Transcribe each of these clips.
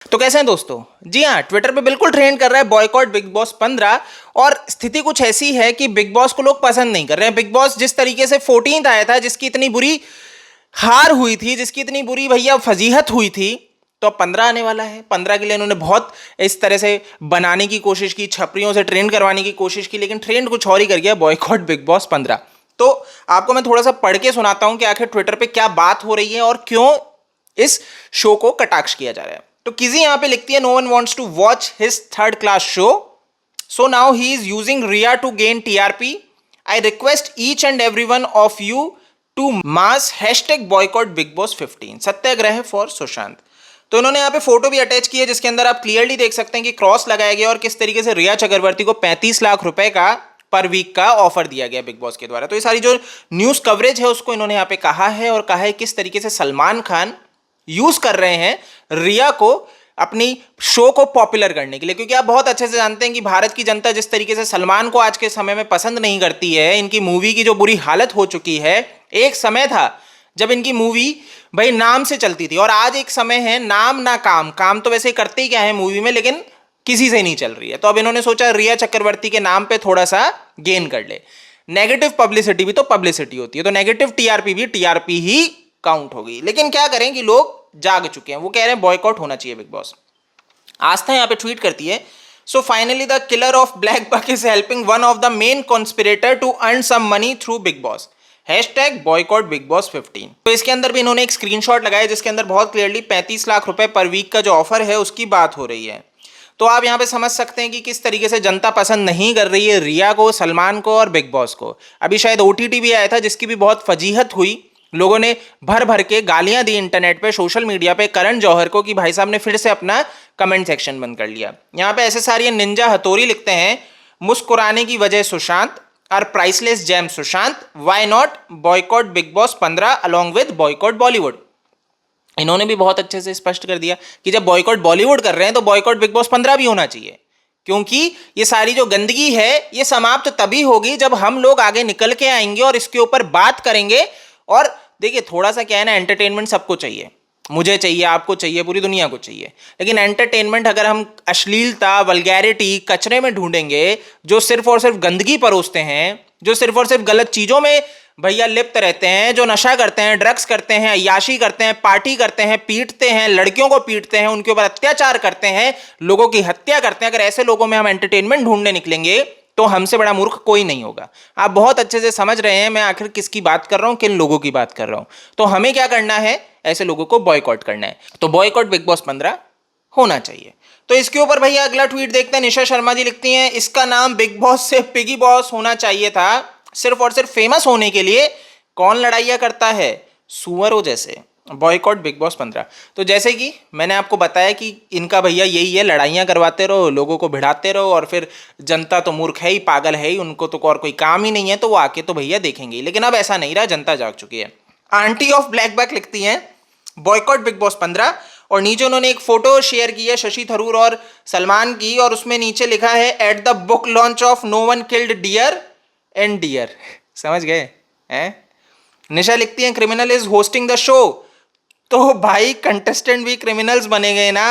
तो कैसे हैं दोस्तों? जी हाँ, ट्विटर पे बिल्कुल ट्रेंड कर रहा है बॉयकॉट बिग बॉस 15। और स्थिति कुछ ऐसी है कि बिग बॉस को लोग पसंद नहीं कर रहे हैं। बिग बॉस जिस तरीके से 14th आया था, जिसकी इतनी बुरी हार हुई थी, जिसकी इतनी बुरी भैया फजीहत हुई थी, तो अब 15 आने वाला है। 15 के लिए इन्होंने बहुत इस तरह से बनाने की कोशिश की, छपरियों से ट्रेंड करवाने की कोशिश की, लेकिन ट्रेंड कुछ और ही कर गया, बॉयकॉट बिग बॉस 15। तो आपको मैं थोड़ा सा पढ़ के सुनाता हूं कि आखिर ट्विटर पे क्या बात हो रही है और क्यों इस शो को कटाक्ष किया जा रहा है। तो किसी यहां पे लिखती है, no one wants to watch his third class show, so now he is using Rhea to gain TRP. I request each and every one of you to mass hashtag boycott Bigg Boss 15 Satyagraha for Sushant. तो इन्होंने यहाँ पे photo भी attach की है, जिसके अंदर आप क्लियरली देख सकते हैं कि क्रॉस लगाया गया और किस तरीके से रिया चक्रवर्ती को 35 लाख रुपए का पर वीक का ऑफर दिया गया बिग बॉस के द्वारा। तो ये सारी जो न्यूज कवरेज है उसको इन्होंने यहाँ पे कहा है, और कहा है किस तरीके से सलमान खान यूज कर रहे हैं रिया को अपनी शो को पॉपुलर करने के लिए। क्योंकि आप बहुत अच्छे से जानते हैं कि भारत की जनता जिस तरीके से सलमान को आज के समय में पसंद नहीं करती है, इनकी मूवी की जो बुरी हालत हो चुकी है। एक समय था जब इनकी मूवी भाई नाम से चलती थी, और आज एक समय है नाम ना काम। काम तो वैसे करते ही क्या है मूवी में, लेकिन किसी से नहीं चल रही है। तो अब इन्होंने सोचा रिया चक्रवर्ती के नाम पे थोड़ा सा गेन कर ले। नेगेटिव पब्लिसिटी भी तो पब्लिसिटी होती है, तो नेगेटिव टीआरपी भी टीआरपी ही काउंट होगी। लेकिन क्या करें कि लोग जाग चुके हैं, वो कह रहे हैं बॉयकॉट होना चाहिए बिग बॉस। आस्था यहां पे ट्वीट करती है, so finally the killer of black buck is helping one of the main conspirator to earn some money through Bigg Boss hashtag boycott Bigg Boss 15। तो इसके अंदर भी इन्होंने एक स्क्रीनशॉट लगाया जिसके अंदर बहुत क्लियरली 35 लाख रुपए पर वीक का जो ऑफर है उसकी बात हो रही है। तो आप यहां पे समझ सकते हैं कि किस तरीके से जनता पसंद नहीं कर रही है रिया को, सलमान को और बिग बॉस को। अभी शायद ओटीटी भी आया था जिसकी भी बहुत फजीहत हुई, लोगों ने भर भर के गालियां दी इंटरनेट पे, सोशल मीडिया पे करण जौहर को, कि भाई साहब ने फिर से अपना कमेंट सेक्शन बंद कर लिया। यहां पे ऐसे सारी निंजा हथौड़ी लिखते हैं, मुस्कुराने की वजह सुशांत और priceless gem Sushant, why not boycott Bigg Boss 15 along with boycott Bollywood. इन्होंने भी बहुत अच्छे से स्पष्ट कर दिया कि जब बॉयकॉट बॉलीवुड कर रहे हैं तो बॉयकॉट बिग बॉस 15 भी होना चाहिए। क्योंकि ये सारी जो गंदगी है ये समाप्त तभी होगी जब हम लोग आगे निकल के आएंगे और इसके ऊपर बात करेंगे। और देखिए थोड़ा सा क्या है ना, एंटरटेनमेंट सबको चाहिए, मुझे चाहिए, आपको चाहिए, पूरी दुनिया को चाहिए। लेकिन एंटरटेनमेंट अगर हम अश्लीलता, वल्गैरिटी, कचरे में ढूंढेंगे, जो सिर्फ और सिर्फ गंदगी परोसते हैं, जो सिर्फ और सिर्फ गलत चीजों में भैया लिप्त रहते हैं, जो नशा करते हैं, ड्रग्स करते हैं, अय्याशी करते हैं, पार्टी करते हैं, पीटते हैं, लड़कियों को पीटते हैं, उनके ऊपर अत्याचार करते हैं, लोगों की हत्या करते हैं, अगर ऐसे लोगों में हम एंटरटेनमेंट ढूंढने निकलेंगे तो हमसे बड़ा मूर्ख कोई नहीं होगा। आप बहुत अच्छे से समझ रहे हैं मैं आखिर किसकी बात कर रहा हूं, किन लोगों की बात कर रहा हूं। तो हमें क्या करना है, ऐसे लोगों को बॉयकॉट करना है। तो बॉयकॉट बिग बॉस 15 होना चाहिए। तो इसके ऊपर भैया अगला ट्वीट देखते हैं। निशा शर्मा जी लिखती हैं, इसका नाम बिग बॉस से पिगी बॉस होना चाहिए था। सिर्फ और सिर्फ फेमस होने के लिए कौन लड़ाइयां करता है, सुअरों जैसे। Boycott Bigg Boss 15। तो जैसे कि मैंने आपको बताया कि इनका भैया यही है, लड़ाइयां करवाते रहो, लोगों को भिड़ाते रहो, और फिर जनता तो मूर्ख है ही, पागल है ही, उनको तो और कोई काम ही नहीं है, तो वो आके तो भैया देखेंगे। लेकिन अब ऐसा नहीं रहा, जनता जाग चुकी है। आंटी ऑफ ब्लैक बैक लिखती हैं, बॉयकॉट बिग बॉस 15, और नीचे उन्होंने एक फोटो शेयर की है शशि थरूर और सलमान की, और उसमें नीचे लिखा है, at the book launch of no one killed deer and deer. समझ गए हैं? निशा लिखती हैं, criminal is hosting the show. तो भाई कंटेस्टेंट भी क्रिमिनल्स बने गए ना।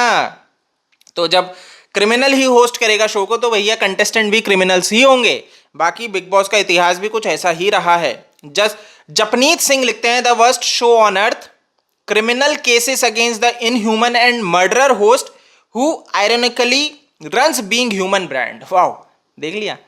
तो जब क्रिमिनल ही होस्ट करेगा शो को तो भैया कंटेस्टेंट भी क्रिमिनल्स ही होंगे। बाकी बिग बॉस का इतिहास भी कुछ ऐसा ही रहा है। जपनीत सिंह लिखते हैं, the worst show on earth, criminal cases against the inhuman and murderer host who ironically runs being human brand. Wow, देख लिया।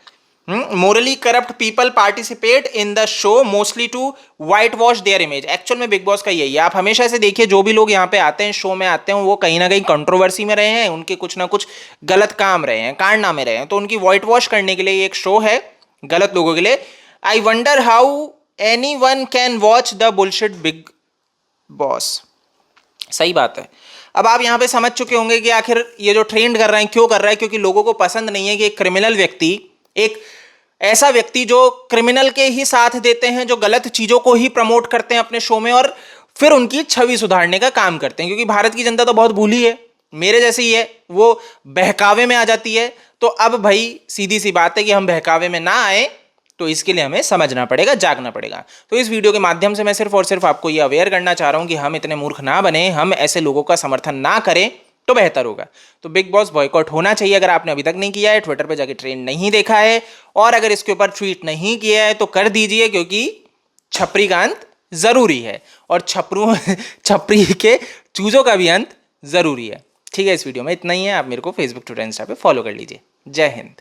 Morally corrupt people participate in the show mostly to whitewash their image. Actual में Bigg Boss का यही है। आप हमेशा से देखिए, जो भी लोग यहाँ पे आते हैं, शो में आते हैं, वो कहीं ना कहीं कंट्रोवर्सी में रहे हैं, उनके कुछ ना कुछ गलत काम रहे हैं, कारनामे रहे हैं, तो उनकी वाइट वॉश करने के लिए एक शो है गलत लोगों के लिए। I wonder how any one can watch the bullshit big boss. सही बात है। अब आप यहाँ पे समझ चुके होंगे कि आखिर ये जो ट्रेंड कर रहे हैं क्यों कर रहा है, क्योंकि लोगों को पसंद नहीं है कि एक क्रिमिनल व्यक्ति, एक ऐसा व्यक्ति जो क्रिमिनल के ही साथ देते हैं, जो गलत चीजों को ही प्रमोट करते हैं अपने शो में, और फिर उनकी छवि सुधारने का काम करते हैं। क्योंकि भारत की जनता तो बहुत भूली है, मेरे जैसी ही है, वो बहकावे में आ जाती है। तो अब भाई सीधी सी बात है कि हम बहकावे में ना आए, तो इसके लिए हमें समझना पड़ेगा, जागना पड़ेगा। तो इस वीडियो के माध्यम से मैं सिर्फ और सिर्फ आपको ये अवेयर करना चाह रहा हूं कि हम इतने मूर्ख ना बने, हम ऐसे लोगों का समर्थन ना करें। तो बेहतर होगा। तो बिग बॉस बॉयकॉट होना चाहिए अगर आपने अभी तक नहीं किया है, ट्विटर पे जाके ट्रेंड नहीं देखा है और अगर इसके ऊपर ट्वीट नहीं किया है तो कर दीजिए, क्योंकि छपरी का अंत जरूरी है और छपरी के चूजों का भी अंत जरूरी है। ठीक है, इस वीडियो में इतना ही है। आप मेरे को फेसबुक, ट्विटर, इंस्टा पे फॉलो कर लीजिए। जय हिंद।